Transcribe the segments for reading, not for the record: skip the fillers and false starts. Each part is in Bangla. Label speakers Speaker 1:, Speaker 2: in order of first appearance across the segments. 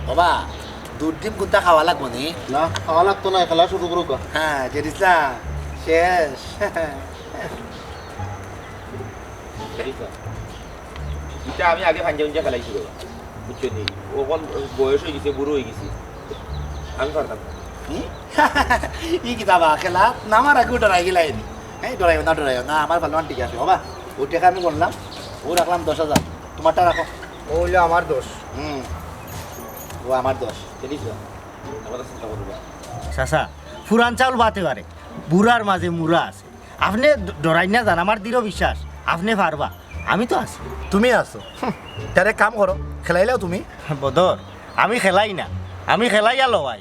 Speaker 1: বাবা দুধ ডিম কোনটা খাওয়া লাগবো নি
Speaker 2: না খাওয়া লাগতো না খেলা শুরু করুক
Speaker 1: হ্যাঁ জেরিসা শেষ
Speaker 3: এটা আমি আগে ভাঞ্জা ভাঞ্জা খেলাইছি বাবা বুঝছো নি ওখন বয়স হয়ে গেছে বুড়ো হয়ে গেছি আমি পারতাম না।
Speaker 1: ই কিতাবা খেলা না আমার আগে ডরাই গেলাই এই ডরাইও না আমার ভালো ঠিক আছে বাবা ও টাকা আমি করলাম ও রাখলাম 10,000 তোমারটা রাখো
Speaker 2: ও হইলো আমার দোষ
Speaker 1: ও আমার 10
Speaker 3: জেরিসা আমার চিন্তা করবা
Speaker 4: চাচা ফুরান চাউল বাতে পারে বুড়ার মাঝে মুরা আছে আপনি ডরাই না জান আমার দৃঢ় বিশ্বাস আপনি পারবা আমি তো আছি
Speaker 1: তুমি আছো তারে কাম করো খেলাইলেও তুমি
Speaker 4: বদর আমি খেলাই না আমি খেলাই আলো ভাই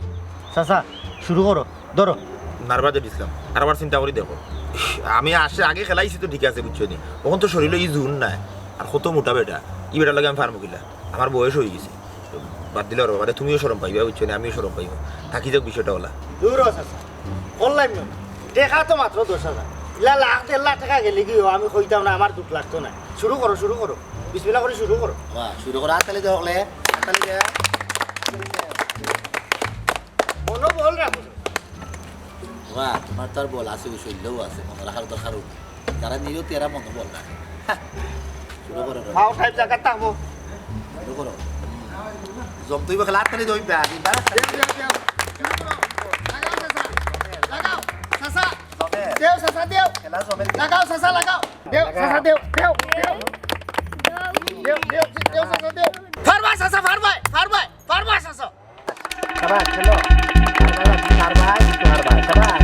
Speaker 4: চাচা শুরু করো ধরো
Speaker 3: নার্ভাস দিছিলাম আর আবার চিন্তা করি দেখো আমি আগে খেলাইছি তো ঠিক আছে বুঝছো নি তখন তো শরীরে ই জুন নাই আর কত মোটা বেটা ই বেটার লাগে আমি ফার্ম কিলা আমার বয়স হয়ে গেছে বাদ দিলে আর বাবা তুমিও সরম পাইবা বুঝছো নি আমিও সরম পাইবা থাকি যাক বিষয়টা ওলা
Speaker 4: দূর চাচা অনলাইন দেখা তো মাত্র 10,000 ইলা লাখ 1.5 লাখ টাকা গেলে কি আমি কইতাম না আমার 2 লাখ তো নাই শুরু করো বিসমিল্লাহ করে শুরু করো
Speaker 1: বাহ শুরু করো আতালি দে হলে আতালি দে
Speaker 4: মনোবল রাখো
Speaker 1: বাহ তোমার তার বল আছে শৈলও আছে মনে রাখার দরকার যারা নিরো তেরা মনোবল রাখে শুরু করো
Speaker 4: পাও সাহেব জায়গা থাকবো
Speaker 1: শুরু করো জমতুই বা খেলা আতালি দই বা দিবা
Speaker 4: দেও চাচা দেও
Speaker 1: খেলা জমে
Speaker 4: লাগাও চাচা লাগাও দেও চাচা দেও চাচা দেও ফারবা চাচা ফারবা চাচা
Speaker 1: শাবাশ খেলো শাবাশ শাবাশ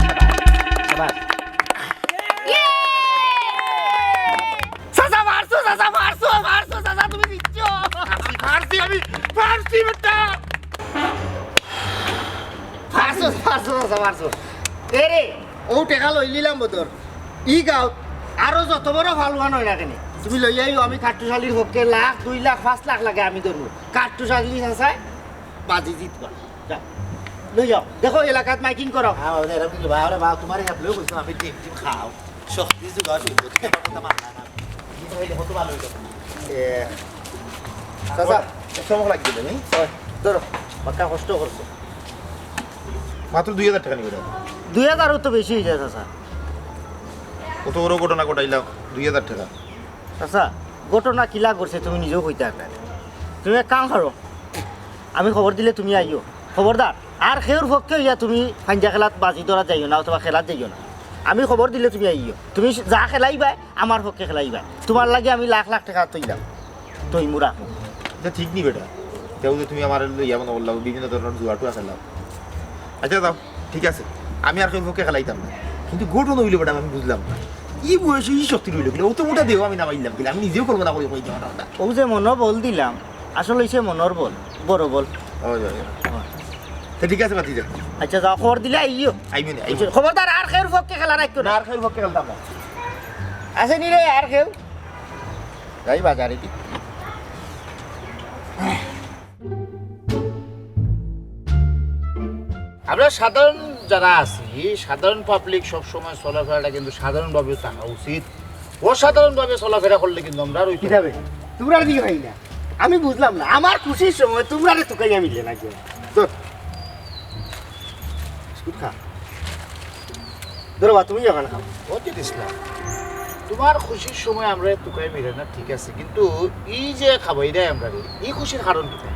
Speaker 4: চাচা মারছো চাচা তুমি দিচ্ছ
Speaker 3: ফার্সি বেটা
Speaker 4: মারছো এরে ও টেকা লই নিলাম বদর ই গাঁও আরো যত বড় ফালুয়ান হয় না কেন তুমি লই আইও আমি কাট্টুশালির পক্ষে 1 লাখ 2 লাখ 5 লাখ লাগে আমি ধরবো কাট্টুশালি চাচাই বাজি জিতবা যাও লই যাও দেখো এলাকাত মাইকিং করো
Speaker 1: হ্যাঁ ওদের এরকম কি ভাই বাবা তোমার এই হ্যাপলেও বলছো আমি টিম খাও শক্তি যোগাও সেই করতে কথা মাননা না কিন্তু হইলে কত ভালো হইতো
Speaker 4: চাচা
Speaker 3: চমক লাগছিল নি
Speaker 4: ধরো বাক্কা কষ্ট করছো
Speaker 3: মাত্র 2000 টাকা নিবে
Speaker 4: 2000 তো বেশি হয়ে যায় চাচা
Speaker 3: কত বড় ঘটনা ঘটাইলাম 2000 টাকা
Speaker 4: চাচা ঘটনা কিলা করছে তুমি নিজেও কইতে পারবে তুমি এক কাম করো আমি খবর দিলে তুমি আইও খবরদার আর খেউর পক্ষে ইয়া তুমি ফাঞ্জা খেলাত বাজি ধরা যাইও না অথবা খেলাত যাইও না আমি খবর দিলে তুমি আইও তুমি যা খেলাইবা আমার পক্ষে খেলাইবা তোমার লাগে আমি লাখ লাখ টাকা তৈলাম তৈ মুরা
Speaker 3: এটা ঠিক নি বেটা তেও যে তুমি আমার ইয়া মনে বললাম বিভিন্ন ধরনের জুয়াটু খেলাম আচ্ছা দাও ঠিক আছে আমি আর কেউ পক্ষে খেলাইতাম না কিন্তু ঘটনা হইলো বেটা আমি বুঝলাম না ই বয়সে ই শক্তি রইল কিনা ও তো মোটা দেও আমি নামাইলাম কিনা আমি নিজেও কল্পনা করি কই যাওয়াটা
Speaker 4: ও যে মনো বল দিলাম আসলে সে মনোর বল বড় বল
Speaker 3: তো ঠিক আছে বাতি যা
Speaker 4: আচ্ছা যাও খবর দিলে আইও
Speaker 3: আইবে না
Speaker 4: খবরদার আর খেউর পক্ষে খেলা রাখতো না
Speaker 3: আর কেউ পক্ষে খেলতাম না
Speaker 4: আছে নি রে আর খেউ
Speaker 3: যাই বাজারে কি
Speaker 5: আমরা সাধারণ যারা আছি সাধারণ পাবলিক সবসময় চলাফেরাটা কিন্তু সাধারণভাবে থাকা উচিত অসাধারণভাবে চলাফেরা করলে কিন্তু আমরা আর ওই
Speaker 4: কিভাবে তোমরা দিকে ভাই না আমি বুঝলাম না আমার খুশির সময় তোমরা তোকাইয়া মিলে না কেউ ধরো বা তুমি যখন খাও
Speaker 5: অজিত ইসলাম তোমার খুশির সময় আমরা তুকাই মিলে না ঠিক আছে কিন্তু এই যে খাবাই দেয় আমরা এই খুশির কারণ কি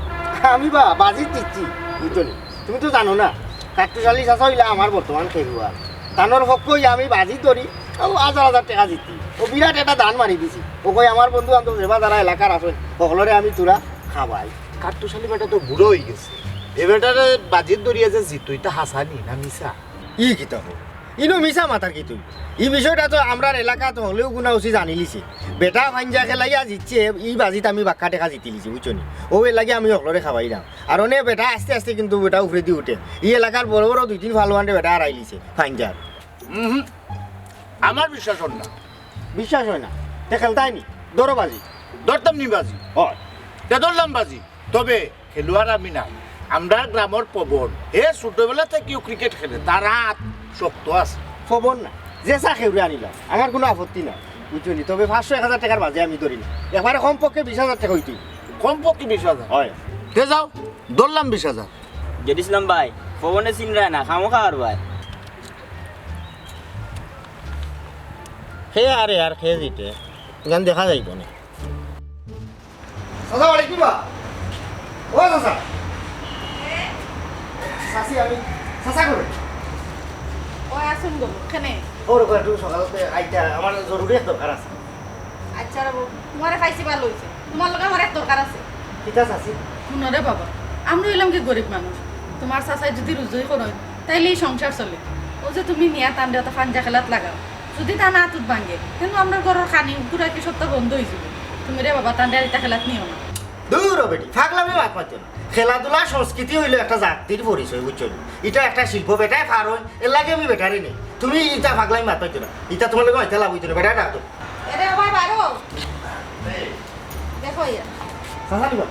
Speaker 4: আমি বা বাজি দিচ্ছি বুঝলি তুমি তো জানো না কাট্টুশালি চাষা হইলে আমার বর্তমান খেলুয়া ধানের পক্ষ আমি বাজি ধরি ও 1000 টাকা জিতি ও বিরাট একটা দান মারি দিছি ও কই আমার বন্ধু বান্ধব যেবা যারা এলাকার আছে সকলরে আমি তোরা খাবাই
Speaker 5: কাট্টুশালী বেটা তো বুড়ো হয়ে গেছে এ বেটারে বাজির দরিয়া যে জিতো এটা হাসানি না মিশা
Speaker 4: ই কিতাব ইনো মিছা মাতার কি তুই এই বিষয়টা তো আমরা এলাকা তো হলেও গুণা উচিত জানি লিছি বেটা ফাঞ্জা খেলাইয়া জিতছে এই বাজিত আমি বাক্কা টেকা জিতি লিছি বুঝছো নি ও এর লাগে আমি সকলরে খাবাই দাম আর অনেক বেটা আস্তে আস্তে কিন্তু বেটা উফরে দিয়ে উঠে এই এলাকার বড় বড় 2-3 ফালুয়ান্ডে বেটা হারাই লিছে ফাঞ্জার
Speaker 5: আমার বিশ্বাস হয় না
Speaker 4: বিশ্বাস হয় না তে খেলতাই নি দরো বাজি
Speaker 5: ধরতাম নি বাজি
Speaker 4: হয়
Speaker 5: তে ধরলাম বাজি তবে খেলোয়াড় আমি না আমরা গ্রামের পবন হে ছোটবেলা থেকেও ক্রিকেট খেলে তার হাত শক্ত আছে
Speaker 4: খবর না যে চা খেউরে আনিলাম আমার কোনো আপত্তি নাই বুঝছো নি তবে 500-1000 টাকার বাজে আমি ধরি না এবারে কমপক্ষে 20,000 টাকা হইতুই
Speaker 5: কমপক্ষে 20,000
Speaker 4: হয়
Speaker 5: তে যাও
Speaker 1: ধরলাম 20,000।
Speaker 6: জেডিসলাম ভাই পবনে চিনরা না খামো খাওয়ার ভাই
Speaker 4: খেয়ে আরে আর খেয়ে দিতে গান দেখা যাইব না সাসা বাড়ি কি বা ও সাসা সাসি আমি সাসা করে
Speaker 7: ওই আসুন গো কেনে
Speaker 4: ওর করে একটু সকালতে আইটা আমার জরুরি এক দরকার আছে
Speaker 7: আচ্ছা রে বাবু তোমারে পাইছি ভালো হইছে তোমার লগে আমার এক দরকার আছে
Speaker 4: কিতা সাসি
Speaker 7: শুনো রে বাবা আমরা হইলাম কি গরিব মানুষ তোমার চাচাই যদি রুজুই করো তাইলে এই সংসার চলে ও যে তুমি নিয়া টান দেওয়া ফাঞ্জা খেলাত লাগাও যদি তা না তুত ভাঙে কিন্তু আমরা ঘরের খানি পুরা কি সপ্তাহ বন্ধ হয়ে যাবে তুমি রে বাবা টান দেওয়া খেলাত নিও না
Speaker 4: দূর বেটি ফাগলামি বাদ পাইতে না খেলাধুলা সংস্কৃতি হইলো একটা জাতির পরিচয় বুঝছো এটা একটা শিল্প বেটাই ফার হয় এর লাগে আমি বেটারি নেই তুমি ইটা ফাগলামি বাদ পাইতে না ইটা তোমার লোক হইতে লাভ হইতে না বেটা ডাকো
Speaker 7: এরে ভাই বাইরো দেখো ইয়া
Speaker 4: সাসা নিবা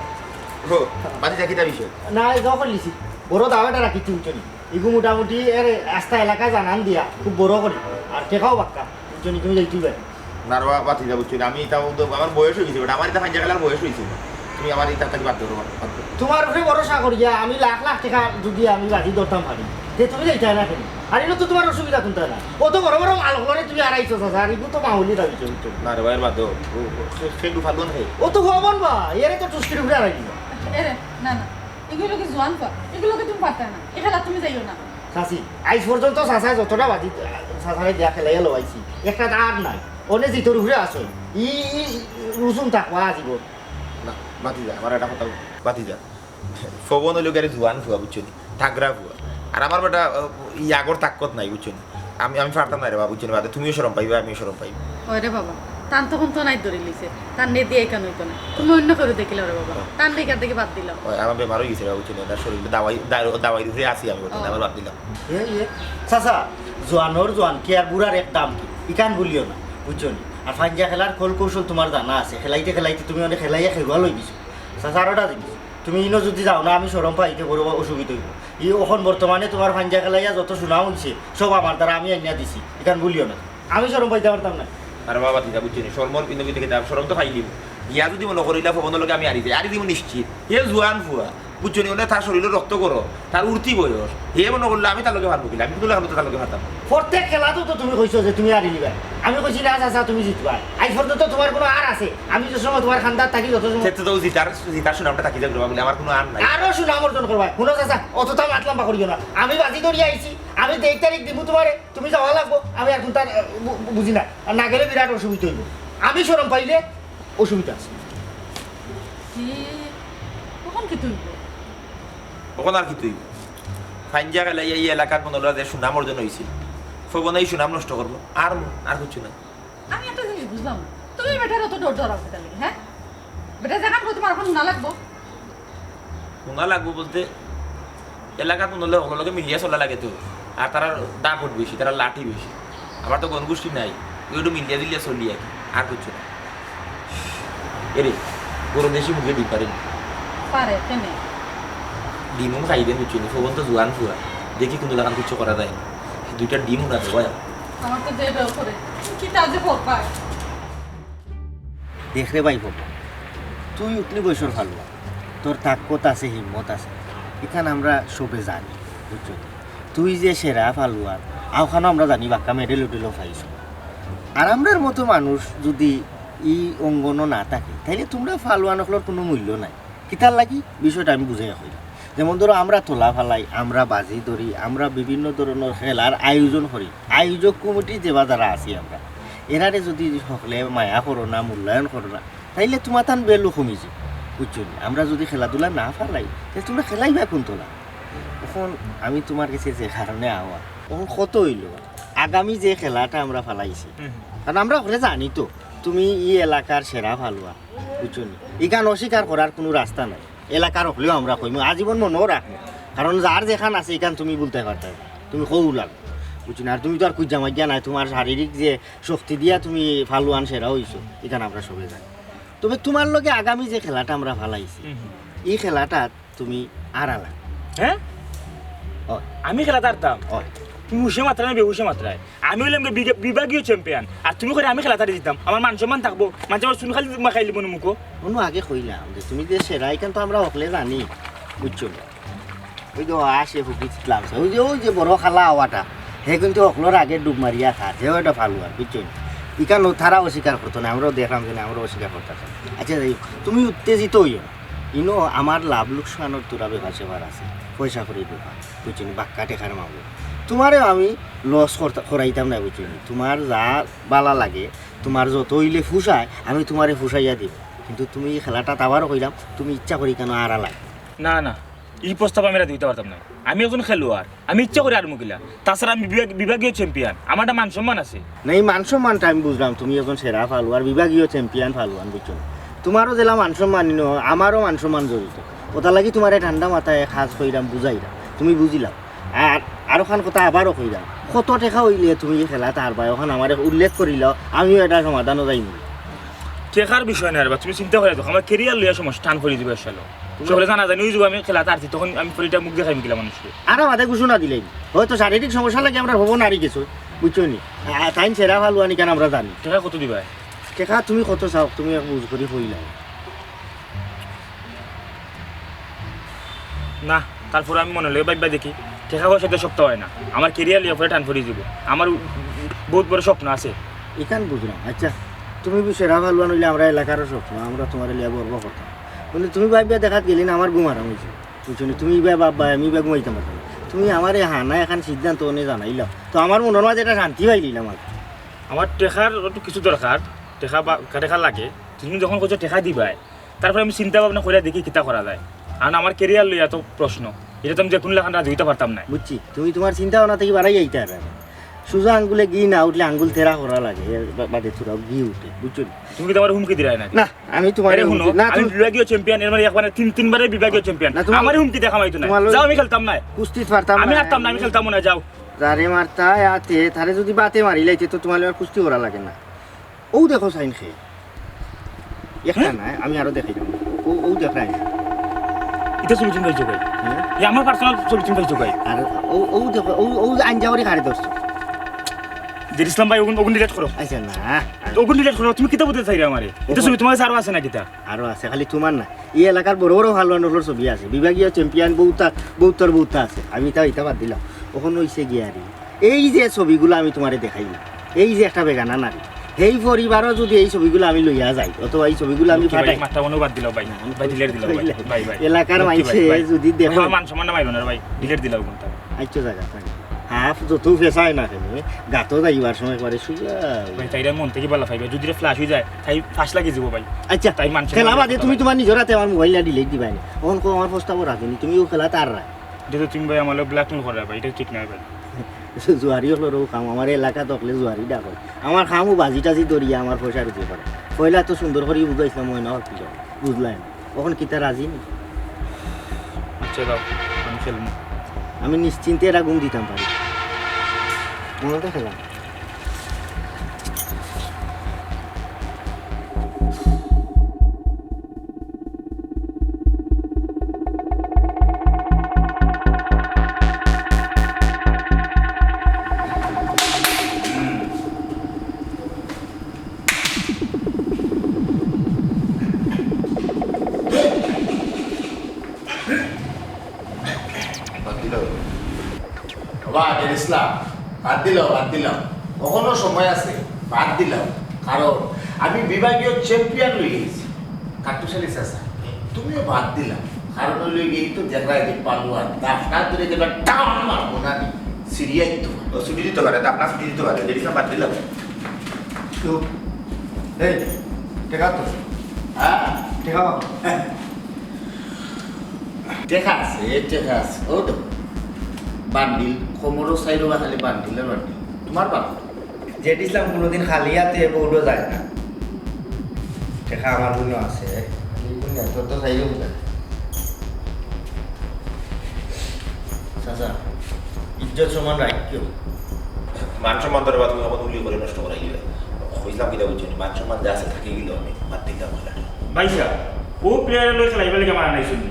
Speaker 3: ও বাতি যা কিতা বিষয়
Speaker 4: না যখন লিছি বড় দাওয়াটা রাখি চুলছো এগু মোটামুটি এর আস্থা এলাকা জানান দিয়া খুব বড় করি আর টেকাও বাক্কা বুঝছো তুমি যাইতে পারে
Speaker 3: নারবা বাতি যা বুঝছি আমি তাও আমার বয়স হয়ে গেছে বেটা আমার এটা ফাইন জায়গার বয়স হয়েছে তুমি আমার এই তাড়াতাড়ি বাদ ধরো বাদ ধরো
Speaker 4: তোমার উপরে ভরসা করিয়া আমি লাখ লাখ টাকা যদি আমি বাজি ধরতাম পারি যে তুমি যাইতে না কেন আর এগুলো তো তোমার অসুবিধা কোনটা না অত বড় বড় মালগুলো তুমি আড়াইছো চাচা আর এগুলো তো মাহুলি দাবিছো বুঝছো
Speaker 3: না রে ভাইয়ের বাদ ধরো সেগুলো ফালবো না
Speaker 4: ও তো হবন বা এরে তো টুস্কির উপরে আড়াই দিবা
Speaker 7: এরে না না এগুলো কি জোয়ান পা এগুলোকে তুমি পারতে না এ খেলা তুমি যাইও না
Speaker 4: চাচি আজ পর্যন্ত চাচা যতটা বাজি চাচারে দিয়া খেলাইয়া লওয়াইছি একটা আর নাই অনে জিতর উপরে আসো ই রুজুম থাকবা জীবন
Speaker 3: না বাতি যা আমার একটা কথা বাতি যা ফবন হইলো গাড়ি জোয়ান ফুয়া বুঝছো থাকরা ফুয়া আর আমার বেটা ইয়াগর তাকত নাই বুঝছো আমি পারতাম না রে বাবা বুঝছো বাদে তুমিও সরম পাইবা আমিও সরম পাইব
Speaker 7: ওরে বাবা টান তখন তো নাই ধরে লিছে টান নে দিয়ে কেন হইতো না তুমি অন্য করে দেখিলে ওরে বাবা টান দিয়ে কার থেকে বাদ দিলাম
Speaker 3: ওই আমার বেমার হয়ে গেছে বুঝছো না শরীরে দাওয়াই উপরে আসি আমি বলতে আমার বাদ দিলাম
Speaker 4: চাচা জোয়ানোর জোয়ান কি আর বুড়ার এক দাম কি ইকান বলিও না বুঝছো আর ফাঞ্জা খেলার কল কৌশল তোমার জানা আছে খেলাইতে খেলাইতে তুমি অনেক খেলাইয়া খেলুয়া লই দিছো চাচা আরোটা দিবি তুমি ইনো যদি যাও না আমি সরম পাইতে বড় অসুবিধা হইব ই এখন বর্তমানে তোমার ফাঞ্জা খেলাইয়া যত শোনা হয়েছে সব আমার দ্বারা আমি আনিয়া দিছি ইকান বলিও না আমি সরম পাইতে পারতাম না
Speaker 3: আর বাবা দিদা বুঝছি শর্মর কিন্তু কিন্তু সরম তো খাইলিম ইয়া যদি মনে করিলা ফবনের লগে আমি আরি দিব নিশ্চিত হে জোয়ান ফুয়া বুঝছো নি তার শরীরে রক্ত করো তার উর্তি বয়স হে মনে করলে আমি তার লগে পারবো কিনা আমি কিন্তু তার লগে পারতাম
Speaker 4: প্রত্যেক খেলাতো তো তুমি কইছো যে তুমি আরি নিবা আমি কইছি না চাচা তুমি জিতবা আজ পর্যন্ত তোমার কোনো আর আছে আমি যে সময় তোমার খান্দার থাকি যত সময়
Speaker 3: ক্ষেত্রে তো জিতার সুনামটা থাকি যাবে বলে আমার কোনো আর নাই
Speaker 4: আরো সুনাম অর্জন করবা শুনো চাচা অতটা মাতলাম বা করিও না আমি বাজি ধরি আইছি আমি 23 তারিখ দিব তোমারে তুমি যাওয়া লাগবো আমি এখন তার বুঝি না আর না গেলে বিরাট অসুবিধা হইব আমি শরম পাইলে অসুবিধা আছে
Speaker 7: কখন কি তুই
Speaker 3: কখন আর কি তুই ফাইনজা গেলে এই এলাকার মনে হলো যে সুনাম অর্জন হয়েছিল ফবন এই সুনাম নষ্ট করবো আর কিছু না
Speaker 7: আমি একটা জিনিস বুঝলাম না তুমি বেটার অত ডর ডর আছে তাহলে হ্যাঁ বেটা জায়গা তোমার এখন না লাগবো
Speaker 3: শোনা লাগবো বলতে এলাকার মনে হলে ওগুলোকে মিলিয়ে চলা লাগে তো আর তারা দাপট বেশি তারা লাঠি বেশি আমার তো গণগোষ্ঠী নাই ওইটু মিলিয়ে দিলিয়ে চলি আর কিছু না এরে পুরো দেশি মুখে দিতে পারেন
Speaker 7: পারে কেনে
Speaker 3: ডিমও খাইবেন বুঝছি না ফবন তো জোয়ান ফুয়া দেখি কিন্তু লাগান কিছু করা যায় না দুইটা ডিম উঠা দেবো
Speaker 7: আমার তো যে ডর করে কি তাজে পড় পায়
Speaker 4: দেখরে পাইব তুই উঠলি বয়সর ভালো তোর তাকত আছে হিম্মত আছে এখানে আমরা সবে জানি বুঝছো তুই যে সেরা ফালুয়ার আওখানে আমরা জানি বাক্কা মেডেল উঠেলেও পাইছো আর আমরার মতো মানুষ যদি ই অঙ্গন না থাকে তাইলে তোমরা ফালুয়ানগুলোর কোনো মূল্য নাই কিতার লাগি বিষয়টা আমি বুঝাই হইলাম যেমন ধরো আমরা তোলা ফালাই আমরা বাজি ধরি আমরা বিভিন্ন ধরনের খেলার আয়োজন করি আয়োজক কমিটি যেবা যারা আছি আমরা এরারে যদি সকলে মায়া করো না মূল্যায়ন করো না তাইলে তোমার তান বেলু কমিছে বুঝছো আমরা যদি খেলাধুলা না ফালাই তাহলে তোমরা খেলাইবা কোন তোলা এখন আমি তোমার কাছে যে কারণে আওয়া এখন কত হইল আগামী যে খেলাটা আমরা ফালাইছি কারণ আমরা ওখানে জানি তো তুমি ই এলাকার সেরা ফালুয়া বুঝছো এখান অস্বীকার করার কোনো রাস্তা নাই এলাকার হলেও আমরা কইম আজীবন মনেও রাখবো কারণ যার যেখান আছে এখান তুমি বলতে পারতে তুমি কৌ লাগবে বুঝছো না আর তুমি তো আর কুজ্জা মাজ্ঞা নাই তোমার শারীরিক যে শক্তি দিয়া তুমি ফালুয়ান সেরা হইছো এখানে আমরা সবাই জানি তবে তোমার লগে আগামী যে খেলাটা আমরা ফালাইছি এই খেলাটা তুমি আর আলা
Speaker 6: হ্যাঁ আমি খেলা তারতাম
Speaker 4: হয়
Speaker 6: তুমি হুশে মাত্রা না বেহুশে মাত্রায় আমি হইলাম বিভাগীয় চ্যাম্পিয়ন আর তুমি করে আমি খেলা তাড়ি দিতাম আমার মান সম্মান থাকবো মানুষ আমার চুন খালি খাইলি মনে মুখো
Speaker 4: কোনো আগে কইলাম যে তুমি যে সেরা এখান তো আমরা হকলে জানি বুঝছো ওই যে আসে হুকি লাগছে ওই যে বড় খালা হওয়াটা হে কিন্তু অকলোর আগে ডুব মারিয়া খা সেও একটা ভালো আর বুঝছো ইকান তারা অস্বীকার করতো না আমরাও দেখলাম যে না আমরাও অস্বীকার করতাম আচ্ছা যাই হোক, তুমি উত্তেজিত হইও ইনো আমার লাভ লোকসানোর তোরা ব্যাপার সেবার আছে পয়সা করে ব্যাপার বুঝছো বাক্কা টেকার মামলো তোমারে আমি লস করাইতাম না বুঝছো তোমার যা বালা লাগে তোমার যত হইলে ফুসায় আমি তোমারে ফুসাইয়া দিব কিন্তু তুমি এই খেলাটা আবারও কইলাম তুমি ইচ্ছা করি কেন আড়া লাগে
Speaker 6: না না এই প্রস্তাব আমি এটা দিতে পারতাম না আমি একজন খেলোয়াড় আমি ইচ্ছা করি আর মুখিলা তাছাড়া আমি বিভাগীয় চ্যাম্পিয়ন আমার একটা মান সম্মান আছে
Speaker 4: না এই মান সম্মানটা আমি বুঝলাম তুমি এখন সেরা ফালুয়ার বিভাগীয় চ্যাম্পিয়ন ফালুয়ান বুঝছো তোমারও জেলা মান সম্মান আমারও মান সম্মান জড়িত ওটা লাগি তোমার ঠান্ডা মাথায় খাস কইলাম বুঝাইলাম তুমি বুঝিলাম আর আরো খান কথা আবারও কইলাম কত টেকা হইলে তুমি খেলা তার ভাই ওখান আমার উল্লেখ করিল আমিও এটা সমাধানও যাইনি
Speaker 6: টেকার বিষয় না তুমি চিন্তা করে দেখো আমার কেরিয়ার লইয়া সমস্যা টান করে দিবে আসলে সকলে জানা জানি যাব আমি খেলা তারছি তখন আমি ফরিটা মুখ দেখাই গেলাম মানুষকে
Speaker 4: আর আমাদের ঘোষণা দিলেই হয়তো শারীরিক সমস্যা লাগে আমরা হবো নারী কিছু বুঝছো নি তাই সেরা ফালুয়ানি কেন আমরা জানি
Speaker 6: টেকা কত দিবা
Speaker 4: টেকা তুমি কত চাও তুমি বুঝ করি হইলাম
Speaker 6: না তারপরে আমি মনে লাগে বাইবা দেখি টেকা পয়সা তো শক্ত হয় না আমার কেরিয়ার লিয়ে পরে টান করে দিব আমার বহুত বড় স্বপ্ন আছে
Speaker 4: এখান বুঝলাম আচ্ছা তুমি সেরা ফালুয়ান হইলে আমরা এলাকারও স্বপ্ন আমরা তোমার লিয়া গর্ব করতাম কিন্তু তুমি ভাইবা দেখাত গেলি না আমার ঘুম আরাম হয়েছে বুঝছো তুমি বাবা আমি বা ঘুমাইতাম পারতাম তুমি আমার এই হানা এখন সিদ্ধান্ত নিয়ে জানাইলাম তো আমার মনের মাঝে এটা শান্তি পাইলিলাম আর
Speaker 6: আমার টেকার একটু কিছু দরকার টেকা বা টেকা লাগে তুমি যখন কোথাও টেকা দিবাই তারপরে আমি চিন্তা ভাবনা করে দেখি কিতা করা যায় কারণ আমার কেরিয়ার লইয়া তো প্রশ্ন এটা তো আমি যে কোনো লেখান রাজি হইতে পারতাম না
Speaker 4: বুঝছি তুমি তোমার চিন্তা ভাবনা থেকে বাড়াই আইতে আর সোজা আঙ্গুলে ঘি না উঠলে আঙ্গুল তেরা করা লাগে বাদে তোরাও ঘি উঠে বুঝছো
Speaker 6: তুমি কি তোমার হুমকি দিলাই না
Speaker 4: না আমি তোমার
Speaker 6: শুনো
Speaker 4: না
Speaker 6: আমি বিভাগীয় চ্যাম্পিয়ন এর মানে একবারে তিনবারের বিভাগীয় চ্যাম্পিয়ন
Speaker 4: না, তোমার-
Speaker 6: আমার হুমকি দেখা মাইতো না
Speaker 4: তোমার-
Speaker 6: যাও আমি খেলতাম না
Speaker 4: কুস্তি পারতাম
Speaker 6: আমি হারতাম না আমি খেলতাম না যাও
Speaker 4: যারে মারতা আতে তারে যদি বাতে মারি লাইতে তো তোমার আর কুস্তি করা লাগে না ও দেখো সাইন খেয়ে একটা না আমি আরো দেখাই যাবো ও দেখাই
Speaker 6: এটা ছবি তুমি পাইছো ভাই
Speaker 4: হ্যাঁ
Speaker 6: এই আমার পার্সোনাল ছবি তুমি পাইছো ভাই
Speaker 4: আর ও দেখো ও আঞ্জাওয়ারি খারে দোস্ত
Speaker 6: যে ইসলাম ভাই ওগুন ডিলেট করো
Speaker 4: আচ্ছা না
Speaker 6: ওগুন ডিলেট করো তুমি কিতা বলতে চাইরে আমারে এটা ছবি তোমার কাছে আরো আছে না কিতা
Speaker 4: আরো আছে খালি তোমার না এই এলাকার বড় বড় ভালোয়ানোর ছবি আছে বিভাগীয় চ্যাম্পিয়ন বহুতর আছে আমি তা ইটা বাদ দিলাম ওখানে হইছে গিয়ারি এই যে ছবিগুলো আমি তোমারে দেখাইলাম এই যে একটা বেগানা নারী সেই পরিবারও যদি এই ছবিগুলো আমি লইয়া যাই অথবা এই ছবিগুলো আমি পাঠাই
Speaker 6: মাথা অনুবাদ দিলাও ভাই ভাই ডিলেট দিলাও ভাই ভাই
Speaker 4: এলাকার মানুষে যদি দেখো
Speaker 6: মান সম্মান না মাইলো না ভাই ডিলেট দিলাও কোনটা
Speaker 4: আইতো জায়গা হাফ যত ফেসায় না কেন গাতো যাইবার সময় করে সুজা
Speaker 6: ভাই তাইরা মন থেকে বলা পাইবে যদি ফ্ল্যাশ হয়ে যায় তাই ফাঁস লাগি যাব ভাই
Speaker 4: আচ্ছা
Speaker 6: তাই মানুষ
Speaker 4: খেলা বাদে তুমি তোমার নিজের হাতে আমার মোবাইলটা ডিলিট দিবাই না ওখান আমার প্রস্তাবও রাখেনি তুমিও খেলা তার রাখ
Speaker 6: যেহেতু তুমি ভাই আমার ব্ল্যাকমেল করে ভাই এটা ঠিক নয় ভাই
Speaker 4: জুয়ারি হলো খাম আমার এলাকা তকলে জুয়ারি ডাক আমার খামও বাজি টাজি দরিয়া আমার পয়সা রুজু করে পয়লা তো সুন্দর করে বুঝাইছিলাম মনে হয় কি বুঝলাই না ওখান কিতা রাজি নি
Speaker 6: আচ্ছা দাও আমি খেলবো
Speaker 4: আমি নিশ্চিন্তে এরা গুম দিতাম পারি মনে তো খেলাম
Speaker 5: বাদ ইসলাম বাদ দিলাম কখনো সময় আছে বাদ দিলাম কারণ আমি বিভাগীয় চ্যাম্পিয়ন লই গেছি কাটুশালি চাষা তুমিও বাদ দিলাম কারণ লই গেই তো দেখাই যে পালোয়ান দাফটা ধরে দেবার টান মারবো না সিরিয়াই তো
Speaker 3: ছুটি দিতে পারে আপনার ছুটি দিতে পারে যেটা বাদ দিলাম
Speaker 2: তো এই টেকা তো
Speaker 5: হ্যাঁ
Speaker 2: টেকা
Speaker 5: দেখা আছে ও তো বান্ডিল কোমরও সাইডও বা খালি বান্ডিলের বান্ডিল তোমার বাদ
Speaker 4: জেট ইসলাম কোনোদিন খালি হাতে বউডো যায় না দেখা আমার জন্য আছে তোর তো চাইলেও চাচা ইজ্জত সমান রাখিও
Speaker 3: মান সম্মান ধরে বা তুমি আমার উল্লি করে নষ্ট করাই গেলে হইলাম কিনা বুঝছি মান সম্মান যা আছে থাকে গেল আমি বাদ দিতাম খেলাটা
Speaker 6: ভাইসা ও প্লেয়ার লই খেলাইবে লাগে আমার নাই শুনি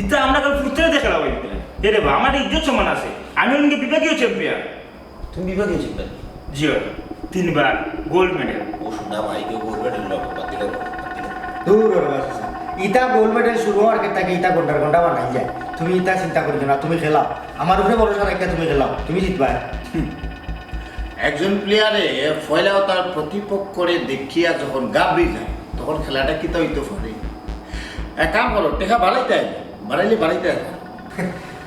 Speaker 6: ইতা আমরা কাল ফুটতে দেখালাম ভাই এ রে আমার ইজ্জত সম্মান আছে আমি ওনকে বিভাগীয় চ্যাম্পিয়ন
Speaker 3: তুমি বিভাগীয় ছিলেন
Speaker 6: জিও 3বার গোল্ড মেডেল
Speaker 3: ও শোনা ভাই কেউ বলবে না বাদ দিলাম
Speaker 4: দূর ইটা গোল্ড মেডেল শুরু হওয়ার থেকে ইটা ঘন্টার ঘন্টা বানাই যায় তুমি ইটা চিন্তা করবে না তুমি খেলাও আমার উপরে ভরসা রাখতে তুমি খেলাও তুমি জিতবা
Speaker 5: একজন প্লেয়ারে ফয়লাও তার প্রতিপক্ষরে দেখিয়া যখন গাবড়ি যায় তখন খেলাটা কি তো হইতে পারে। এক কাম করো টেকা বাড়াইতে বাড়াইতে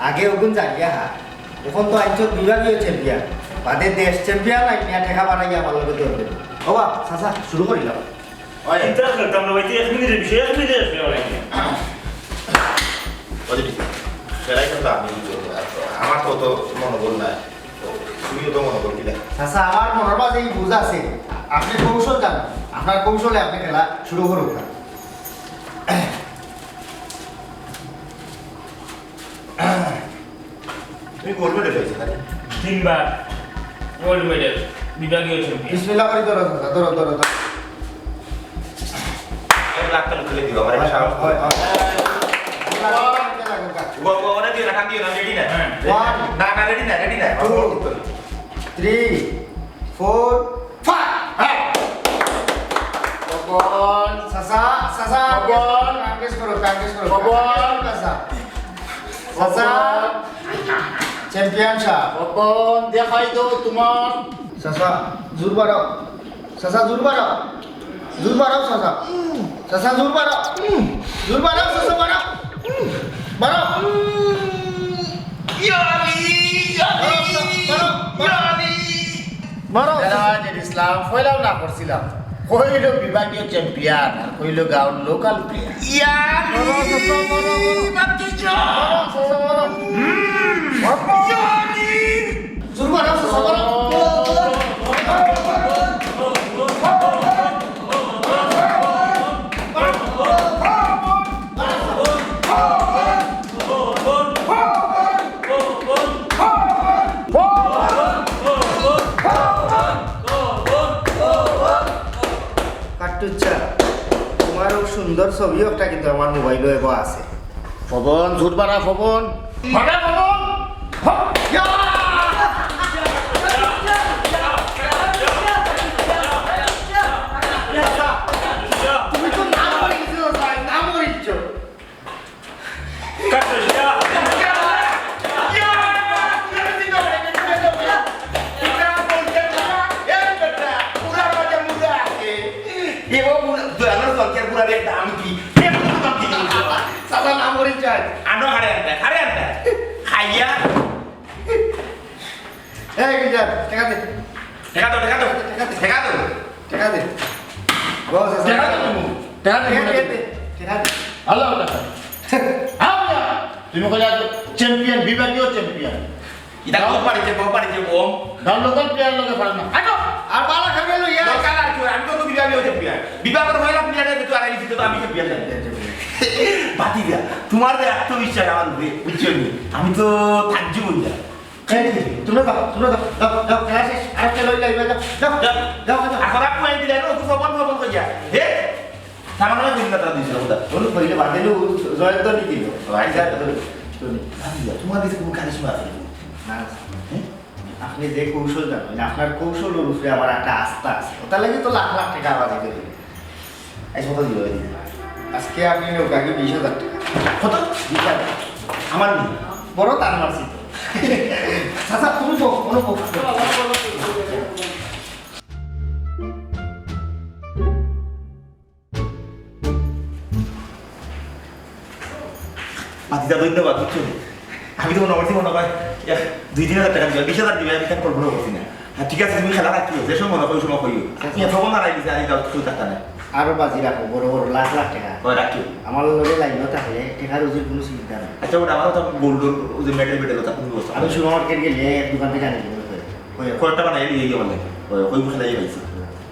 Speaker 4: আগে ওগুন জানিয়া হা এখন তো আইন বিভাগীয় চ্যাম্পিয়ন বাদে দেশ চ্যাম্পিয়ন আইনিয়া ঠেকা বানাইয়া আমার লগে ধরবে বাবা চাচা শুরু করিলাম
Speaker 6: চিন্তা করতাম না ভাই 1 মিনিটের বিষয় 1 মিনিটের
Speaker 3: সেটাই কিন্তু আমি আমার তো অত মনোবল নাই তুমিও তো মনোবল দিলে
Speaker 4: চাচা আমার মনের মাঝে এই বুঝ আছে আপনি কৌশল জানেন আপনার কৌশলে আপনি খেলা শুরু করুন না
Speaker 3: তুমি গোল্ড মেডেল হয়েছে তাই
Speaker 6: 3 বার গোল্ড মেডেল বিভাগীয় চ্যাম্পিয়ন
Speaker 4: বিসমিল্লাহ করে ধরো চাচা ধরো ধরো ধরো
Speaker 3: এক লাখ টাকা তুলে দিও আমার একটা সাহস
Speaker 4: হয় হয়
Speaker 3: ওনে দিও না কান দিও না রেডি না না না রেডি না
Speaker 4: 2 3 4
Speaker 5: বল
Speaker 4: চাচা চাচা
Speaker 5: বল
Speaker 4: প্র্যাকটিস করো
Speaker 5: বল
Speaker 4: চাচা চাচা চ্যাম্পিয়ন শাহ
Speaker 5: বল দেখাই দাও তোমার
Speaker 4: চাচা জোর বাড়াও চাচা জোর বাড়াও চাচা চাচা জোর বাড়াও চাচা বাড়াও
Speaker 5: ইসলাম ফয়লাও না করছিলাম কইল বিভাগীয় চ্যাম্পিয়ন আর কইল গাঁও লোকাল প্লেয়ার
Speaker 4: জোর বাড়াও চাচা বাড়াও কাটুচ্ছা তোমারও সুন্দর ছবি একটা কিন্তু আমার মোবাইলে এবার আছে
Speaker 5: পবন ঝুট বাড়া পবন
Speaker 4: তুমি তো নাম করে দিছো নাম করে দিছো চাচা নাম করে চাই এই গিজার টাকা দে টাকা দে বাবা চাচা টাকা দে
Speaker 5: হ্যালো তুমি কইলা চ্যাম্পিয়ন বিভাগীয় চ্যাম্পিয়ন গাঁও লোকাল প্লেয়ার লগে পারে না
Speaker 4: আর বালা খাবে লইয়া
Speaker 3: তোমার যে আত্মবিশ্বাস আমার বুঝছো আমি তো থাকছি বললাম
Speaker 4: তোমরা দাও খেলা শেষ আর খেলা লইলা যাও
Speaker 3: এখন আপনি দিলে ফবন কইয়া হে সামান্য দিন না দিছিল
Speaker 4: বলো কইলে বাদেলো জয় তো নি দিল
Speaker 3: তোমার দিকে কোনো কারিশমা আছে
Speaker 4: না আপনি যে কৌশল জানেন আপনার কৌশলের উপরে আমার একটা আস্থা আছে ওটা লাগে তো লাখ লাখ টাকা বাজি দেবে
Speaker 3: এই কত দিল
Speaker 4: আজকে আপনি নৌকাকে 20,000 টাকা
Speaker 3: কত
Speaker 4: 20,000
Speaker 3: আমার নেই
Speaker 4: বড় তার মারছি তো চাচা তুমি বো কোনো বো
Speaker 3: পাতিদা ধন্যবাদ বুঝছো আমি তো মনে করছি মনে হয় 2-3 হাজার টাকা দিবে 20,000 দিবে আমি তার কল্পনা করছি না ঠিক আছে তুমি খেলা রাখিও যে সময় মনে হয় ওই সময় কইও তুমি ফবন আর আইছি আমি কাউ কিছু টাকা না
Speaker 4: আরো বাজি রাখো বড় বড় লাখ লাখ টাকা
Speaker 3: ওই রাখিও
Speaker 4: আমার লগে লাইনও থাকলে টাকার ওজির কোনো চিন্তা নেই
Speaker 3: আচ্ছা ওটা আমার তো গোল্ড যে মেডেল কথা তুমি বলছো
Speaker 4: আমি সুপার মার্কেট গেলে দোকান থেকে আনি
Speaker 3: কয়টা বানাই দিয়ে গিয়ে বলে ওই খেলাই পাইছি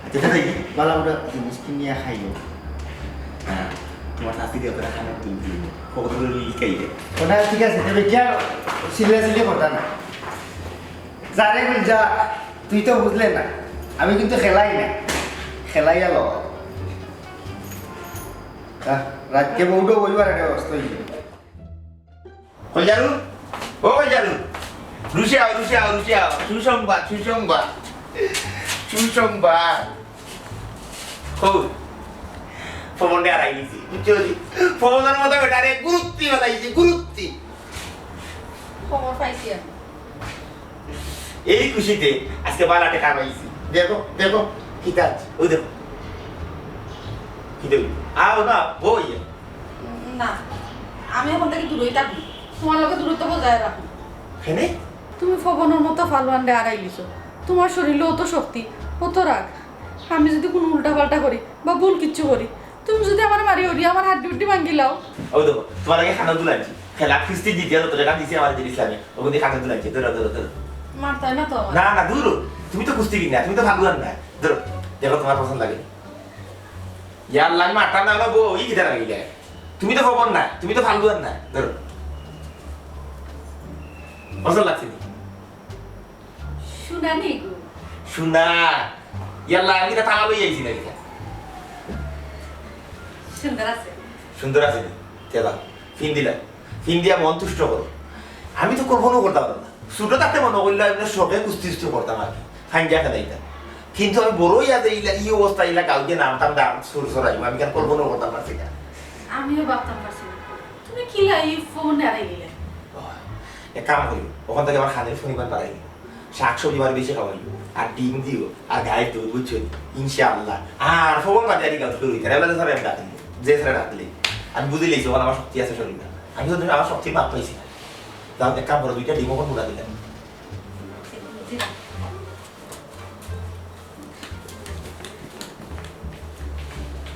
Speaker 3: আচ্ছা তাই
Speaker 4: বালা ওটা জিনিস কিনিয়া খাইও
Speaker 3: হ্যাঁ তোমার শাস্তি দিয়ে ওটা খানা তুমি দিও কত করে লিখাই দে
Speaker 4: ওটা ঠিক আছে তবে কি আর সিলে কথা না যারে যা তুই তো বুঝলে না আমি কিন্তু খেলাই না খেলাই আলো রাতকে বউটো বইবার একটা অবস্থা হয়েছে
Speaker 3: কইজারু ও কইজারু রুশিয়াও সুসংবাদ ফবনটা হারাই গেছি বুঝছো ফবনের মতো বেটারে গুরুত্বি বানাইছি গুরুত্বি
Speaker 7: খবর পাইছি আমি
Speaker 3: এই খুশিতে আজকে বালা টাকা পাইছি দেখো দেখো কি কাজ ওই দেখো কি দেব আও না বই
Speaker 7: না আমি এখন থেকে দূরই থাকবো তোমার লোকে দূরত্ব বজায় রাখো
Speaker 3: হেনে
Speaker 7: তুমি ফবনের মতো ফালওয়ান্ডে আড়াইলিছো তোমার শরীরেও তো শক্তি অত রাগ আমি যদি কোনো উল্টা পাল্টা করি বা ভুল কিচ্ছু করি তুমি যদি আমার মারি ওরি আমার হাত ডিউটি ভাঙ্গি লাও
Speaker 3: ওই দেখো তোমার আগে খানা দুলাইছি খেলা কিস্তি দিতে তো টাকা দিছি আমার দিন ইসলামে ওখানে খানা দুলাইছি ধরো ধরো ধরো
Speaker 7: মারতাই না তো আমার
Speaker 3: না না দূর তুমি তো কুস্তি কিনা তুমি তো ভাগুয়ান না ধরো দেখো তোমার পছন্দ লাগে ইয়ার লাগ মারতাম না বউ ওই কিটা লাগিলে তুমি তো খবর না তুমি তো ফালগুয়ান না ধরো পছন্দ লাগছে নি?
Speaker 7: শুনানি গো
Speaker 3: শুনা ইয়ার লাগ আমি তালা লই আইছি না দেখা
Speaker 7: সুন্দর আছে
Speaker 3: সুন্দর আছে নি তেলা ফিন দিলা ফিন দিয়া মন তুষ্ট করো আমি তো কল্পনাও করতে পারবো না ছোট থাকতে মনে করলে আমি শখে কুস্তি টুস্তি করতাম আর কি ফাইনজা খেলাইতাম কিন্তু আমি বড়ই আছে এই অবস্থা ইলা কাউকে নামতাম না সুর সরাইব আমি কেন কল্পনাও করতাম পারছি না
Speaker 7: আমিও ভাবতাম পারছি না তুমি কি লাই ফোন হারাই নিলে
Speaker 3: এক কাম করি ওখান থেকে আমার খানের শনিবার পারাই শাক সবজি বার বেশি খাওয়াই আর ডিম দিও আর গায়ের দুধ বুঝছো ইনশাআল্লাহ আর ফোন বাজারি গাছ শুরু হইতে এবার ধরে আমি ডাকলি যে ধরে ডাকলি আমি বুঝে লেছি ওখানে আমার শক্তি আছে শরীরে আমি তো আমার শক্তির মাপ পাইছি না তাও এক কাম করো দুইটা ডিম ওখানে মুড়া দিলাম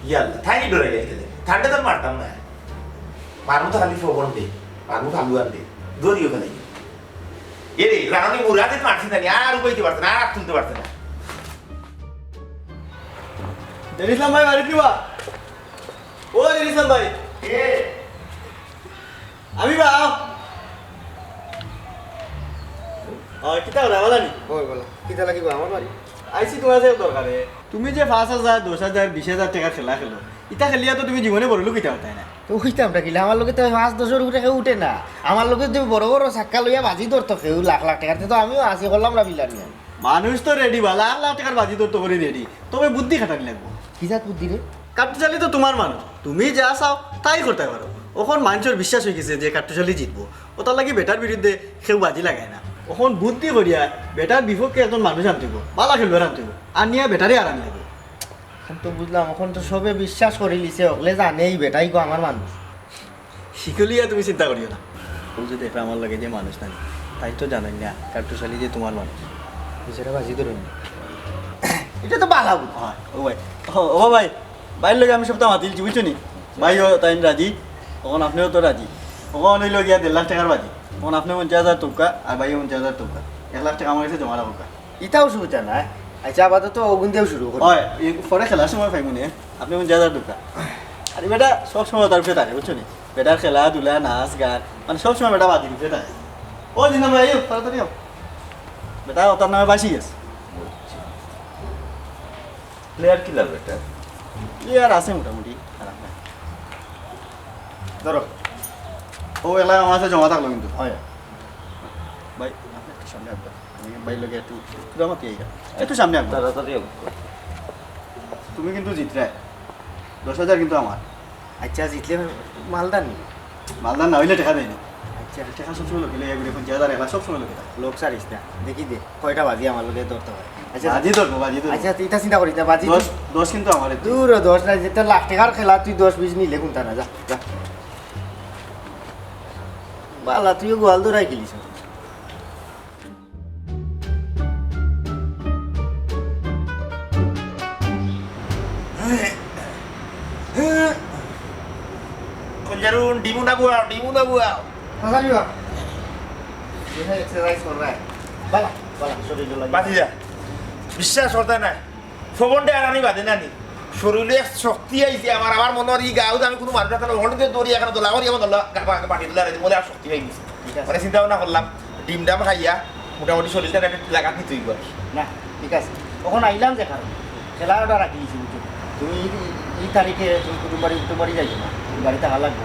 Speaker 3: ইয়াল্লা ঠাইনি ডরে গেছে ঠান্ডা তো মারতাম না মারমু তো খালি ফোন দে মারমু খালু আর দে দড়িও ফেলাই এরে রানি মুরাদে মারছি না আর উপাইতে পারছে না আর তুলতে পারছে না
Speaker 2: ইসলাম ভাই বাড়ি কিবা ও ইসলাম ভাই আমি বা কিতা হলো বলানি
Speaker 4: ওই বলো কিতা লাগিব আমার বাড়ি
Speaker 2: আইসি তোমার যে দরকারে তুমি যে 5,000 10,000 20,000 টাকা খেলা খেলো ইটা খেলিয়া তো তুমি জীবনে বড় লোক ইটা হতাই না
Speaker 4: তো হইতাম কিলা আমার লোকে তো 5-10 উপরে কেউ উঠে না আমার লোকে যে বড় বড় চাক্কা লইয়া বাজি ধরতো কেউ লাখ লাখ টাকাতে তো আমিও আসি করলাম না বিলার নিয়ে
Speaker 2: মানুষ তো রেডি বা লাখ লাখ টাকার বাজি তো করে রেডি তবে বুদ্ধি খাটানি লাগবো
Speaker 4: কি জাত বুদ্ধি রে
Speaker 2: কাটুশালি তো তোমার মানুষ তুমি যা চাও তাই করতে পারো ওখন মানুষের বিশ্বাস হয়ে গেছে যে কাটুশালি জিতবো ওটার লাগি বেটার বিরুদ্ধে কেউ বাজি লাগায় না ওখন বুদ্ধি করিয়া বেটার বিপক্ষে একজন মানুষ আনতেব বালা খেলুয়ার আনতেব আনিয়া বেটারে আরাম লাগবে
Speaker 4: এখন তো বুঝলাম এখন তো সবে বিশ্বাস করে লিছে ওগলে জানেই বেটাই গো আমার মানুষ
Speaker 2: শিকলিয়া তুমি চিন্তা করিও না ও যদি এটা আমার লাগে যে মানুষ নাই তাই তো জানাই না কাটুশালি যে তোমার মানুষ
Speaker 4: বুঝে বাজি ধরুন এটা তো বালা বুদ্ধি
Speaker 2: হয় ও ভাই ও ভাই বাইর লগে আমি সপ্তাহ মাতিলছি বুঝছো নি ভাইও তাই রাজি তখন আপনিও তো রাজি তখন হইল গিয়া 1.5 লাখ টাকার বাজি তখন আপনি 50,000 টাকা আর ভাইও 50,000 টাকা 1 লাখ টাকা আমার কাছে জমা রাখা
Speaker 4: ইটাও সুবিধা নাই আচ্ছা আপাতত ওগুন দিয়েও শুরু করি
Speaker 2: হয় পরে খেলার সময় পাইব নি আপনি 50,000 টাকা আরে বেটা সব সময় তার ফিরে থাকে বুঝছো নি বেটার খেলাধুলা নাচ গান মানে সব সময় বেটা বাজি ফিরে থাকে ও দিন ভাই আইও তাড়াতাড়ি আও বেটা ওটার নামে বাসি গেছে
Speaker 3: প্লেয়ার কি লাগবে এটা
Speaker 2: প্লেয়ার আছে মোটামুটি খারাপ না ধরো ও এলাকা আমার কাছে জমা থাকলো কিন্তু
Speaker 4: হয়
Speaker 2: ভাই আপনি একটু সামনে আসবেন আমি ভাই লোকে একটু জমা দিয়ে একটু সামনে আসবেন
Speaker 3: তাড়াতাড়ি
Speaker 2: তুমি কিন্তু জিতলে 10,000 কিন্তু আমার
Speaker 4: আচ্ছা জিতলে মালদা নি
Speaker 2: মালদার না হইলে টাকা দেয় না
Speaker 4: আচ্ছা
Speaker 2: টাকা সবসময় লোকে লেগে বেরো 50,000 এলা সবসময় লোকে থাকে
Speaker 4: লোক সারিস না দেখি দে কয়টা বাজি আমার লোকে ধরতে হয় আচ্ছা
Speaker 2: বাজি ধরবো বাজি ধরবো
Speaker 4: আচ্ছা তুই এটা চিন্তা করিস না বাজি
Speaker 2: 10 কিন্তু আমার
Speaker 4: দূর 10 না যেটা লাখ টাকার খেলা তুই 10-20 নিলে কোনটা না যা যা বালা তুইও গোয়াল দৌড়াই গেলিস
Speaker 3: Konjarun dimu na buao, dimu na buao.
Speaker 4: Masal juga. Dia exercise कर रहा है. बाला बाला शरीर लगा.
Speaker 3: বাতি যা বিশ্বাস করতে না ফবনটা আর আমি বাদে নানি শরীরে শক্তি আইছে আমার আমার মনের ই গাও আমি কোনো মানুষ একটা হলদে দড়ি এখানে দোলা করি আমার দোলা গাপা পাটি দোলা রে বলে আর শক্তি হয়ে গেছে মানে চিন্তা ভাবনা করলাম ডিম ডাম খাইয়া মোটামুটি শরীরটা একটা লাগাত নিতে হইব
Speaker 4: না ঠিক আছে তখন আইলাম যে কারণ খেলাটা রাখি দিয়েছি তুমি এই তারিখে তুমি কুটুমবাড়ি যাইছো না বাড়িতে হাল লাগবে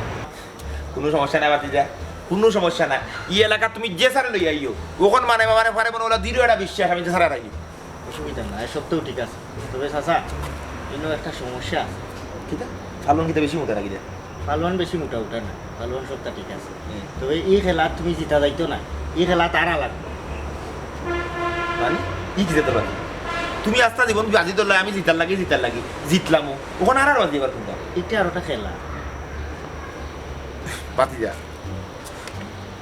Speaker 3: কোনো সমস্যা নাই বাতি যা কোনো সমস্যা নাই ই এলাকা তুমি যে সারে লই আইও ওখন মানে পারে মনে হলো দৃঢ় একটা বিশ্বাস আমি যে সারা রাখি
Speaker 4: অসুবিধা না সত্যিও ঠিক আছে তবে চাচা কিন্তু একটা সমস্যা
Speaker 3: ঠিক আছে ফালন কিতা বেশি মোটা নাকি রে
Speaker 4: পালোয়ান বেশি মোটা উঠা না, পালোয়ান সবটা ঠিক আছে। তবে এই খেলা তুমি জিতা যাইতো না, এই খেলা তারা লাগবে।
Speaker 3: মানে ই কি যেতে পারি তুমি আস্তা জীবন বাজি ধরলে আমি জিতার লাগি জিতলামও ওখানে আর বাজি এবার কোনটা
Speaker 4: এটা আর ওটা খেলা।
Speaker 3: বাতি যা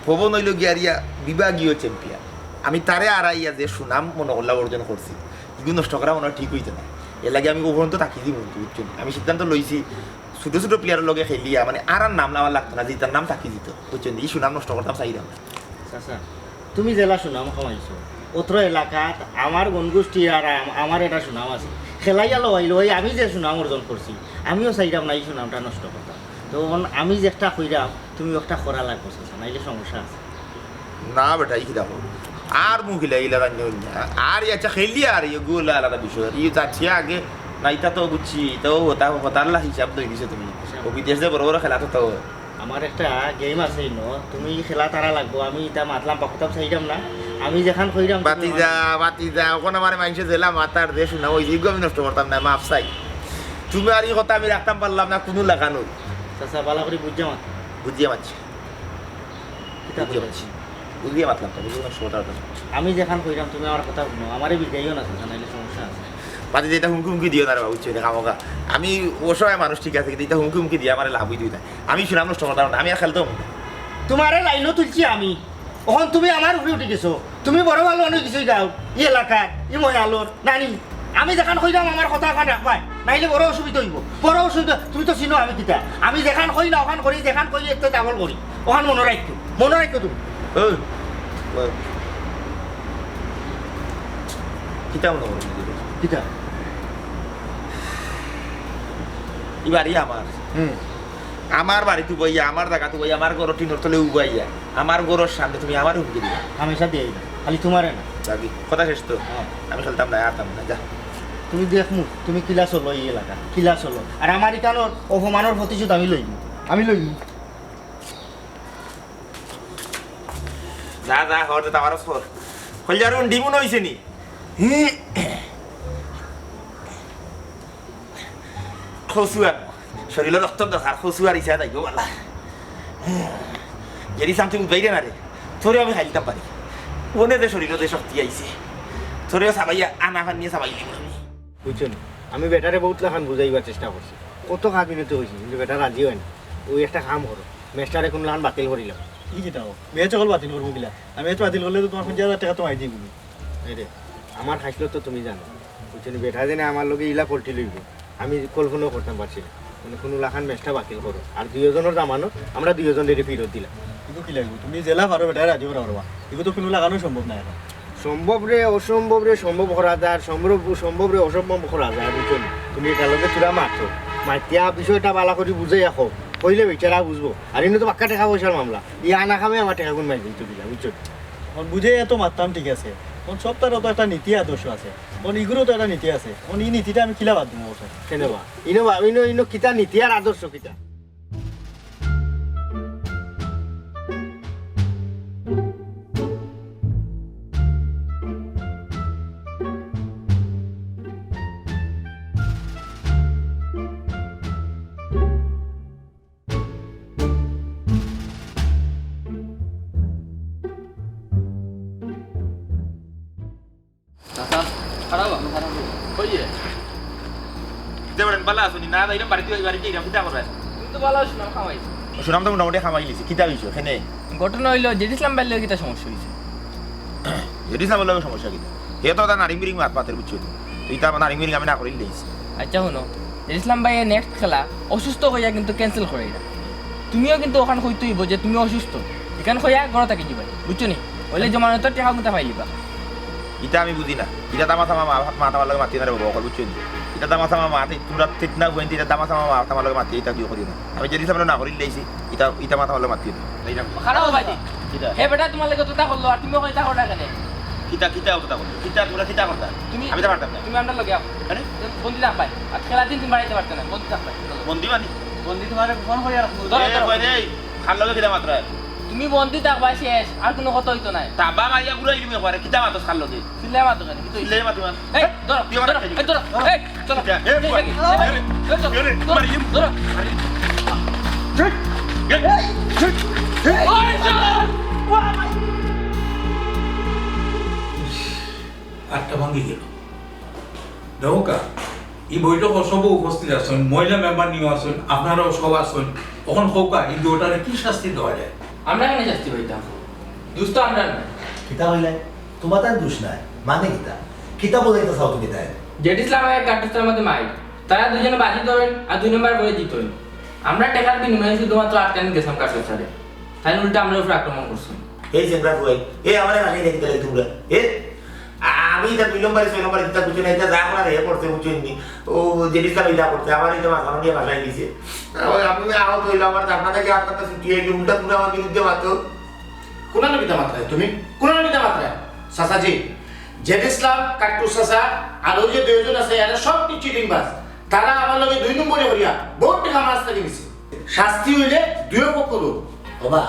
Speaker 3: পবন হইল গিয়ারিয়া বিভাগীয় চ্যাম্পিয়ন, আমি তারে আড়াইয়া যে সুনাম মনোকল্লা অর্জন করছি এগুলো নষ্ট করা মনে হয় ঠিক হইতে না। এর লাগে আমি ওখান তো তাকিয়ে দিব বুঝছেন। আমি সিদ্ধান্ত লইছি ছোট ছোট প্লেয়ারের লগে খেলিয়া মানে আর নাম নেওয়া লাগতো না, জিতার নাম তাকিয়ে দিত বুঝছেন। এই সুনাম নষ্ট করতাম চাইলাম না।
Speaker 4: চাচা তুমি জেলা সুনাম কমাইছো, অত্র এলাকাত আমার গণগোষ্ঠী আর আমার এটা সুনাম আছে, খেলাইয়া লই আমি যে সুনাম অর্জন করছি আমিও চাইলাম না এই সুনামটা নষ্ট করতাম। তখন আমি যে একটা কইরাম তুমি একটা করা লাগবো চাচা, নাইলে সমস্যা আছে।
Speaker 3: না বেটা ই দেখো আর মুখিলা ইলা রান্না আর আচ্ছা খেলি আর এগুলো আলাদা বিষয়। ই যাচ্ছি আগে না ইটা তো বুঝছি তো ওটা হতাল্লা হিসাব দই দিছে তুমি ও বিদেশ যে বড় বড় খেলা তো তাও
Speaker 4: আমার একটা গেম আছে তুমি খেলা তারা লাগবো, আমি এটা মাতলাম পাকুতাম চাইলাম না, আমি যেখান কইরাম
Speaker 3: বাতি যা ওখানে আমার মানুষে জেলা মাতার দেশ না ওই জিজ্ঞ আমি নষ্ট করতাম না মাফ চাই। তুমি আর এই কথা আমি রাখতাম পারলাম না কোনো লাগানো
Speaker 4: চাচা বালা করে বুঝা মাত
Speaker 3: বুঝিয়ে মারছি বুঝিয়ে মারছি বুঝিয়ে মাতলাম তো বুঝিয়ে শোটা
Speaker 4: আমি যেখান কইরাম তুমি আমার কথা শুনো, আমারে বিদায়ও না চাচা, নাইলে সমস্যা আছে।
Speaker 3: বাতি যেটা হুমকি হুমকি দিও না রে বাবু ছেলে কামকা আমি অসহায় মানুষ ঠিক আছে কিন্তু এটা হুমকি হুমকি দিয়ে আমার লাভই দিই না। আমি শুনাম নষ্ট করতাম না, আমি আর খেলতাম না।
Speaker 4: তোমারে লাইনও তুলছি আমি, ওখান তুমি আমার উপরে উঠে গেছো, তুমি বড় ভালো অনেক কিছুই যাও ই এলাকায় ই ময়ালোর নানি, আমি যেখান কইলাম আমার কথা ওখান রাখবাই, নাইলে বড় অসুবিধা হইব। বড় অসুবিধা তুমি তো চিনো আমি কিতা, আমি যেখান কই না ওখান করি, যেখান কই একটা ডাবল করি, ওখান মনে রাখো তুমি।
Speaker 3: কিতা মনে করো
Speaker 4: কিতা
Speaker 3: এবারই আমার বাড়ি তু বইয়া আমার জায়গা তু বইয়া আমার গরো টিনোর তলে উবাইয়া আমার গরোর সামনে তুমি আমার হুমকি দিবা
Speaker 4: হামেশা দিয়ে না, খালি তোমারে না।
Speaker 3: জাগি কথা শেষ তো আমি খেলতাম না আরতাম না যা
Speaker 4: তুমি দেখমু তুমি কিলা চলো এই এলাকা কিলা চলো, আর আমার ইকানোর অপমানের প্রতিশোধ আমি লইম।
Speaker 3: যা যা হরতে তামারস ফর কইলারুন ডিমুন হইছে নি খসুয়ার শরীরের রক্ত দরকার খসুয়ার ইচ্ছা তাই বলা যদি সামথিং বাইরে না রে তোরে আমি খাইতাম পারি ওনে যে শরীরে যে শক্তি আইছে তোরেও সাবাইয়া আনা ফান নিয়ে সাবাই দিব
Speaker 4: বুঝছো না, আমি বেটারে বহুত লাখান বুঝাইবার চেষ্টা করছি, কত কাজ মিনিট হয়েছি কিন্তু বেটা রাজি হয় না। ওই একটা কাম করো, ম্যাচটারে কোন লাখান বাতিল করিলাম।
Speaker 2: ই কিতাও মেয়ে চকল বাতিল করবো কিলা, আমি ম্যাচ বাতিল করলে তো তোমার 50,000 টাকা তো আই দিই বলি।
Speaker 4: এই রে আমার খাইছিল তো তুমি জানো, বুঝছো না, বেটা জেনে আমার লগে ইলা পল্টি লইব, আমি কল্পনাও করতাম পারছি না। মানে কোনো লাখান ম্যাচটা বাতিল করো, আর দুইজনের জামানো আমরা দুইজন রেডি ফিরত দিলাম।
Speaker 2: এগুলো কি লাগবে তুমি জেলা পারো বেটা রাজি করা পারবা, এগুলো তো কোনো লাগানো সম্ভব না এখন।
Speaker 4: সম্ভব রে অসম্ভব রে সম্ভব করা যায়, সম্ভব রে অসম্ভব করা যায়, বুঝছো না। তুমি এটার লগে তোরা মারছো, মাতিয়া বিষয়টা বালা করে বুঝাই রাখো, কইলে বেচারা বুঝবো। আর এনে তো বাক্কা টাকা পয়সার মামলা, ইয়া আনা খামে আমার টাকা গুণ মারি দিতে দিলাম, বুঝছো।
Speaker 2: এখন বুঝে এত মারতাম ঠিক আছে, এখন সব তারও তো একটা নীতি আদর্শ আছে, এখন ইগুলো তো একটা নীতি আছে, এখন এই নীতিটা আমি কিলা বাদ দিব ওটা
Speaker 4: কেনবা ইনো কিতা নীতি আর আদর্শ কিতা।
Speaker 3: দেবরেন বালা আসুনি না দাইরাম বাড়িতে বাড়িতে ইরাম কিতা করবা
Speaker 8: তুমি তো ভালো শুনাম খাওয়াইছো।
Speaker 3: শুনাম তো মোটামুটি খামাই লিছি কিতা হইছো এখানে
Speaker 8: ঘটনা হইলো জেড ইসলাম বাইলের কিটা সমস্যা হয়েছে।
Speaker 3: যদি সামনে লাগে সমস্যা কিতা হে তো দা নারী মিরিং মাত পাতের বুঝছো তুই তা নারী মিরিং আমি না করিল দিছি
Speaker 8: আচ্ছা শুনো, জেড ইসলাম বাইয়ের নেক্সট খেলা অসুস্থ হইয়া কিন্তু ক্যান্সেল করে না। তুমিও কিন্তু ওখান কইতে হইব যে তুমি অসুস্থ, এখান কইয়া ঘরে থাকি যাবা, বুঝছো নি, হইলে জমানতের টাকা কিন্তু পাইলিবা।
Speaker 3: এটা আমি বুঝি না, এটা তামা থামা মাথা লাগে মাতি না রে বাবা বুঝছো নি, এটা তামা থামা মাতি তোমরা ঠিক না গোয়েন্তি এটা তামা থামা মাথা লাগে মাতি এটা দিও করি না, আমি যদি সামনে না করিল দিছি এটা এটা মাথা লাগে মাতি না
Speaker 8: খারাপ ভাইজি হে বেটা তোমার লাগে তোটা করলো আর তুমিও কইতা করলা কেন?
Speaker 3: কিতা কিতা কথা বল কিতা তোমরা কিতা করতা
Speaker 8: তুমি
Speaker 3: আমি তো পারতাম না
Speaker 8: তুমি আমরা লগে আও,
Speaker 3: আরে
Speaker 8: বন্দি থাক ভাই, আর খেলার দিন তুমি বাড়াইতে পারতে না, বন্দি থাক ভাই।
Speaker 3: বন্দি মানি
Speaker 8: বন্দি তোমার ফোন করিয়া রাখবো,
Speaker 3: খাল লগে কিতা মাত্রা
Speaker 8: তুমি বন্দি থাকবা শেষ, আর কোনো কথা হইতো না।
Speaker 3: তাবা মারিয়া ঘুরাই দিবে পারে কিতা মাত্র খাল লগে
Speaker 8: সিলাই মাতো কেন কিন্তু
Speaker 3: ইলে মাতুমান
Speaker 8: এই ধরো ধরো এই ধরো এই
Speaker 9: আটটা ভাঙি গেল দেওকা এই বৈঠক সব উপস্থিত আছেন মহিলা মেম্বার নিয়ে আসেন আপনারাও সব আসেন তখন হোকা এই দুটারে কি শাস্তি দেওয়া যায়
Speaker 8: আমরা কেন শাস্তি পাইতাম দুস্থ আমরা না
Speaker 1: কিতা হইলে তোমার তার দোষ নাই মানে কিতা কিতা বলাইতে চাও তুমি তাই
Speaker 8: জেড ইসলাম কাটুস্তার মধ্যে মাই তারা দুজনে বাজি ধরেন আর 2 নম্বর করে জিতবেন আমরা টাকার বিনিময়ে শুধুমাত্র আটকানি গেছিলাম কাছে ছাড়ে তাই উল্টা আমরা উপর আক্রমণ করছেন
Speaker 3: এই চেংরা কই এ আমার কাছে দেখি তাহলে তোমরা এ আমি এটা 2 নম্বরে 6 নম্বরে এটা বুঝি না এটা যা করা রে করতে বুঝিনি ও যেদিকে আমি যা করতে আমার এটা মাথা নিয়ে ভাষায় দিছে আপনি আও তো আমার আপনাদেরকে আপনাদের ছুটি এই উল্টা পুরো আমার বিরুদ্ধে মাত্র
Speaker 5: কোন নবিতা মাত্রায় তুমি কোন নবিতা মাত্রায় চাচাজি জেড ইসলাম কাট্টু চাচা আর ওই যে দুইজন আছে এরা সব চিটিং বাস তারা আমার লগে 2 নম্বরে হরিয়া বহুত টাকা মাছ থেকে নিছে শাস্তি হইলে দুই পক্ষ লোক
Speaker 1: বাবা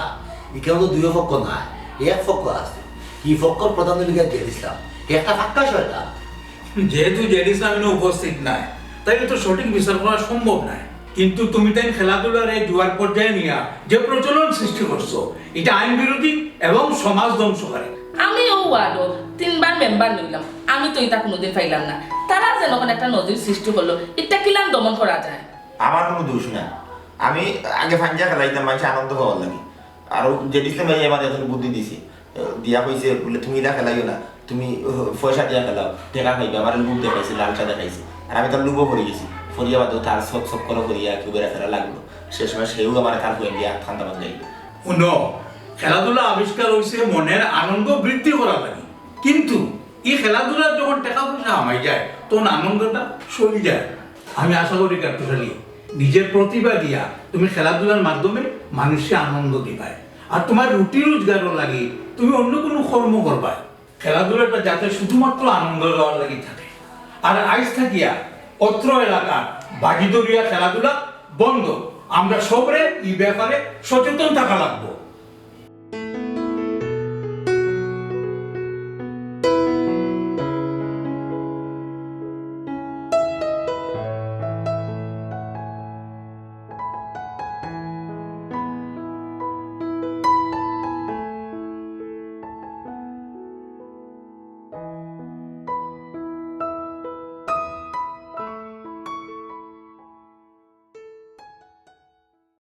Speaker 1: এখানে তো দুই পক্ষ নাই এক পক্ষ আছে কি পক্ষর প্রধান লিগা দিয়ে দিছিলাম একটা ফাঁকা শয়তান
Speaker 9: যেহেতু জেড ইসলামিনে উপস্থিত নাই তাই তো সঠিক বিচার করা সম্ভব নাই কিন্তু তুমি তাই খেলাধুলার এই জুয়ার পর্যায়ে নিয়ে যে প্রচলন সৃষ্টি করছো এটা আইন বিরোধী এবং সমাজ ধ্বংসকারী
Speaker 10: আমি ও ওয়ার্ডর 3 বার মেম্বার নিলাম আমি তো এটা কোনোদিন পাইলাম না তারা যেন একটা নজির সৃষ্টি করলো এটা কিলাম দমন করা যায়
Speaker 3: আমার কোনো দোষ না আমি আগে ফাঞ্জা খেলাইতাম মানুষ আনন্দ পাওয়ার লাগে আর যেটি ভাই আমার এত বুদ্ধি দিছি দিয়া কইছে বলে তুমি এটা খেলাইও না তুমি পয়সা দিয়া খেলাও টেকা খাইবে আমার লুপ দেখাইছে লালচা দেখাইছে আর আমি তার লুবও করে গেছি ফরিয়া বাদ তার সব সব করে করিয়া একেবারে খেলা লাগলো শেষ সময় সেও আমার তার হয়ে দিয়া ঠান্ডা বান যাইল
Speaker 9: শুনো খেলাধুলা আবিষ্কার হয়েছে মনের আনন্দ বৃদ্ধি করা লাগে কিন্তু এই খেলাধুলার যখন টাকা পয়সা আমায় যায় তখন আনন্দটা সরে যায় আমি আশা করি কাটুশালী নিজের প্রতিভা দিয়া তুমি খেলাধুলার মাধ্যমে মানুষকে আনন্দ দিবাই আর তোমার রুটি রোজগারও লাগে তুমি অন্য কোনো কর্ম করবা খেলাধুলাটা যাতে শুধুমাত্র আনন্দ দেওয়ার লাগি থাকে আর আইস থাকিয়া অত্র এলাকা বাজিদরিয়া খেলাধুলা বন্ধ আমরা সবরে এই ব্যাপারে সচেতন থাকা লাগবো